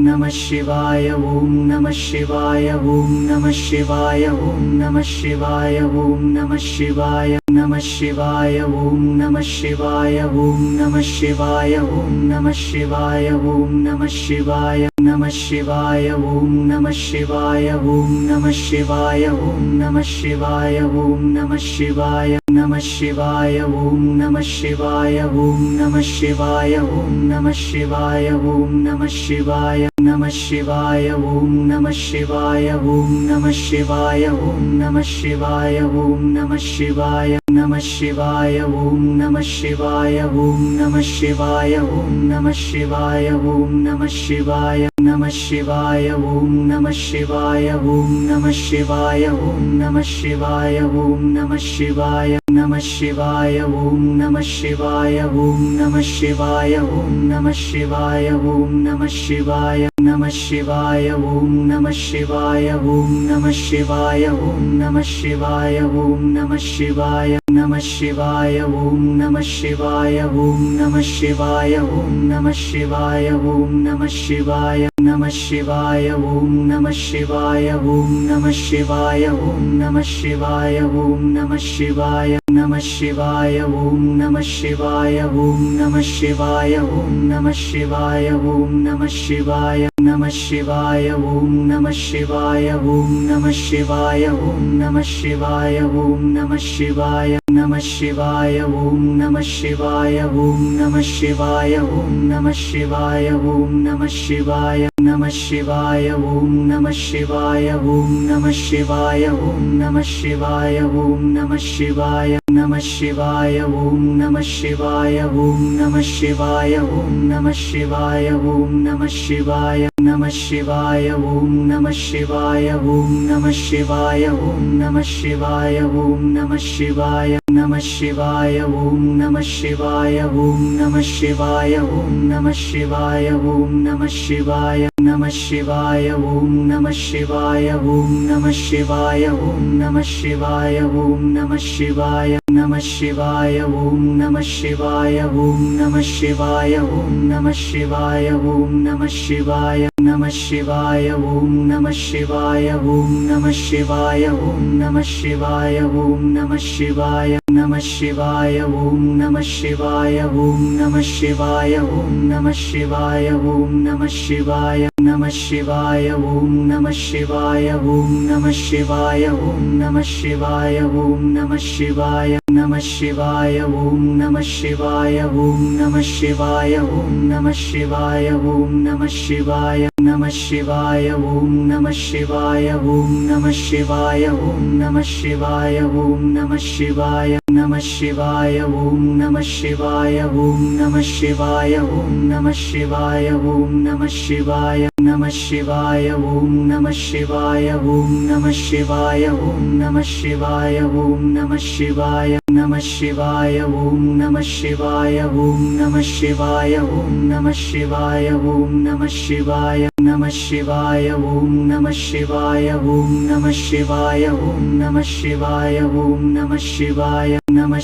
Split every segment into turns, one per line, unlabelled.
नमः शिवाय ओम नमः शिवाय ओम नमः शिवाय ओम नमः शिवाय ओम नमः शिवाय नमः शिवाय ओम नमः शिवाय ओम नमः शिवाय ओम नमः शिवाय ओम नमः शिवाय नमः शिवाय ओम नमः शिवाय ओम नमः शिवाय ओम नमः शिवाय ओम नमः शिवाय नमः शिवाय ओम नमः शिवाय ओम नमः शिवाय ओम नमः शिवाय ओम नमः शिवाय नमः शिवाय ओम नमः शिवाय ओम नमः शिवाय ओम नमः शिवाय ओम नमः शिवाय नमः शिवाय ओम नमः शिवाय ओम नमः शिवाय ओम नमः शिवाय ओम नमः शिवाय नमः शिवाय ओम नमः शिवाय ओम नमः शिवाय ओम नमः शिवाय ओम नमः शिवाय नमः शिवाय ओम नमः शिवाय ओम नमः शिवाय ओम नमः शिवाय ओम नमः शिवाय नमः शिवाय ओम नमः शिवाय ओम नमः शिवाय ओम नमः शिवाय ओम नमः शिवाय नमः शिवाय ओम नमः शिवाय ओम नमः शिवाय ओम नमः शिवाय ओम नमः शिवाय नमः शिवाय ओम नमः शिवाय ओम नमः शिवाय ओम नमः शिवाय ओम नमः शिवाय नमः शिवाय ओम नमः शिवाय ओम नमः शिवाय ओम नमः शिवाय ओम नमः शिवाय नमः शिवाय ओम नमः शिवाय ओम नमः शिवाय ओम नमः शिवाय ओम नमः शिवाय नमः शिवाय ओम नमः शिवाय ओम नमः शिवाय ओम नमः शिवाय ओम नमः शिवाय नमः शिवाय ओम नमः शिवाय ओम नमः शिवाय ओम नमः शिवाय ओम नमः शिवाय नमः शिवाय ओम नमः शिवाय ओम नमः शिवाय ओम नमः शिवाय ओम नमः शिवाय नमः शिवाय ओम नमः शिवाय ओम नमः शिवाय ओम नमः शिवाय ओम नमः शिवाय नमः शिवाय ओम नमः शिवाय ओम नमः शिवाय ओम नमः शिवाय ओम नमः शिवाय नमः शिवाय ओम नमः शिवाय ओम नमः शिवाय ओम नमः शिवाय ओम नमः शिवाय नमः शिवाय ओम नमः शिवाय ओम नमः शिवाय ओम नमः शिवाय ओम नमः शिवाय नमः शिवाय ओम नमः शिवाय ओम नमः शिवाय ओम नमः शिवाय ओम नमः शिवाय नमः शिवाय ओम नमः शिवाय ओम नमः शिवाय ओम नमः शिवाय ओम नमः शिवाय नमः शिवाय ओम नमः शिवाय ओम नमः शिवाय ओम नमः शिवाय ओम नमः शिवाय नमः शिवाय ओम नमः शिवाय ओम नमः शिवाय ओम नमः शिवाय ओम नमः शिवाय नमः शिवाय ओम नमः शिवाय ओम नमः शिवाय ओम नमः शिवाय ओम नमः शिवाय नमः शिवाय ओम नमः शिवाय ओम नमः शिवाय ओम नमः शिवाय ओम नमः शिवाय नमः शिवाय ओम नमः शिवाय ओम नमः शिवाय ओम नमः शिवाय ओम नमः शिवाय नमः शिवाय ओम नमः शिवाय ओम नमः शिवाय ओम नमः शिवाय ओम नमः शिवाय नमः शिवाय ओम नमः शिवाय ओम नमः शिवाय ओम नमः शिवाय ओम नमः शिवाय नमः शिवाय ओम नमः शिवाय ओम नमः शिवाय ओम नमः शिवाय ओम नमः शिवाय नमः शिवाय ओम नमः शिवाय ओम नमः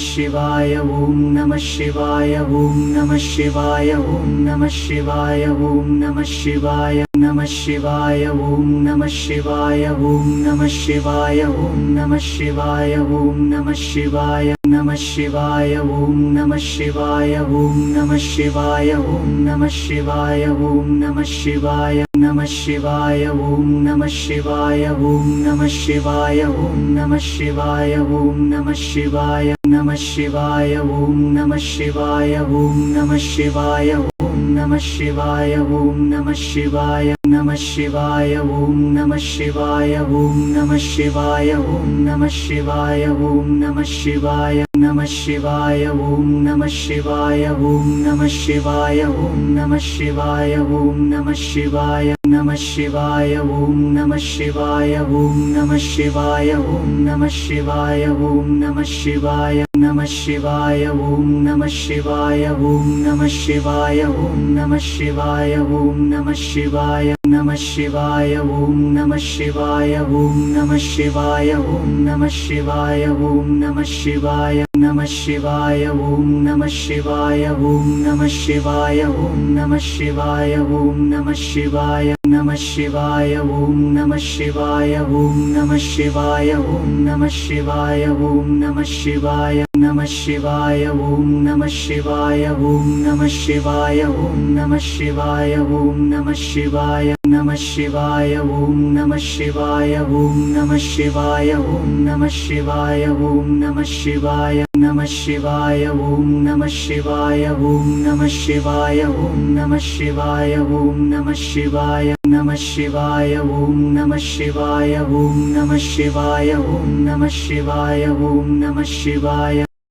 शिवाय ओम नमः शिवाय ओम नमः शिवाय नमः शिवाय ओम नमः शिवाय ओम नमः शिवाय ओम नमः शिवाय ओम नमः शिवाय नमः शिवाय ओम नमः शिवाय ओम नमः शिवाय ओम नमः शिवाय ओम नमः शिवाय नमः शिवाय ओम नमः शिवाय ओम नमः शिवाय ओम नमः शिवाय ओम नमः शिवाय नमः शिवाय ओम नमः शिवाय ओम नमः शिवाय ओम नमः शिवाय ओम नमः शिवाय नमः शिवाय ओम नमः शिवाय ओम नमः शिवाय ओम नमः शिवाय ओम नमः शिवाय नमः शिवाय ओम नमः शिवाय ओम नमः शिवाय ओम नमः शिवाय ओम नमः शिवाय नमः शिवाय ओम नमः शिवाय ओम नमः शिवाय ओम नमः शिवाय ओम नमः शिवाय नमः शिवाय ओम नमः शिवाय ओम नमः शिवाय ओम नमः शिवाय ओम नमः शिवाय नमः शिवाय ओम नमः शिवाय ओम नमः शिवाय ओम नमः शिवाय ओम नमः शिवाय नमः शिवाय ओम नमः शिवाय ओम नमः शिवाय ओम नमः शिवाय ओम नमः शिवाय नमः शिवाय ओम नमः शिवाय ओम नमः शिवाय ओम नमः शिवाय ओम नमः शिवाय नमः शिवाय ओम नमः शिवाय ओम नमः शिवाय ओम नमः शिवाय ओम नमः शिवाय नमः शिवाय ओम नमः शिवाय ओम नमः शिवाय ओम नमः शिवाय ओम नमः शिवाय नमः शिवाय ओम नमः शिवाय ओम नमः शिवाय ओम नमः शिवाय ओम नमः शिवाय